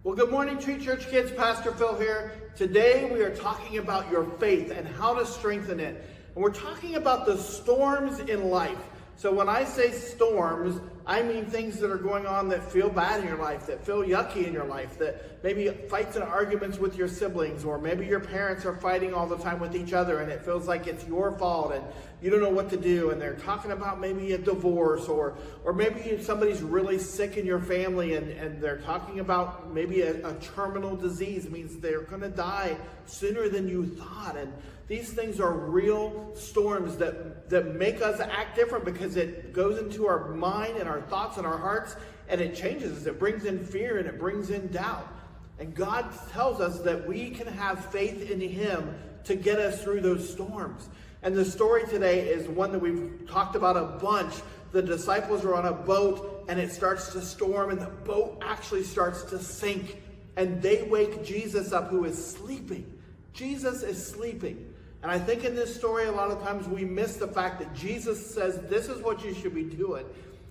Well, good morning, Tree Church kids. Pastor Phil here. Today we are talking about your faith and how to strengthen it. And we're talking about the storms in life. So when I say storms, I mean things that are going on that feel bad in your life, that feel yucky in your life, that maybe fights and arguments with your siblings, or maybe your parents are fighting all the time with each other and it feels like it's your fault and you don't know what to do, and they're talking about maybe a divorce, or maybe somebody's really sick in your family and they're talking about maybe a terminal disease. It means they're going to die sooner than you thought. And these things are real storms that make us act different because it goes into our mind and our thoughts and our hearts, and it changes us. It brings in fear and it brings in doubt. And God tells us that we can have faith in Him to get us through those storms. And the story today is one that we've talked about a bunch. The disciples are on a boat and it starts to storm and the boat actually starts to sink. And they wake Jesus up, who is sleeping. Jesus is sleeping. And I think in this story, a lot of times we miss the fact that Jesus says, this is what you should be doing.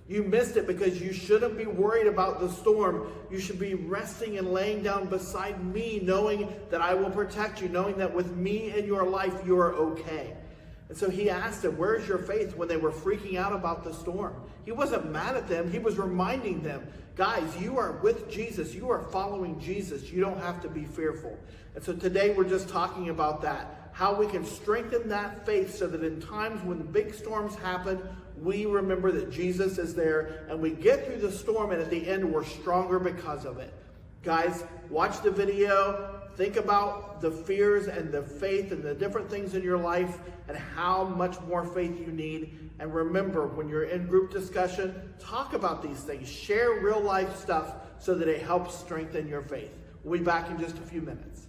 You missed it because you shouldn't be worried about the storm. You should be resting and laying down beside me, knowing that I will protect you, knowing that with me in your life, you are okay. And so he asked them, where's your faith, when they were freaking out about the storm? He wasn't mad at them. He was reminding them, guys, you are with Jesus. You are following Jesus. You don't have to be fearful. And so today we're just talking about that, how we can strengthen that faith so that in times when big storms happen, we remember that Jesus is there and we get through the storm, and at the end we're stronger because of it. Guys, watch the video. Think about the fears and the faith and the different things in your life and how much more faith you need. And remember, when you're in group discussion, talk about these things. Share real life stuff so that it helps strengthen your faith. We'll be back in just a few minutes.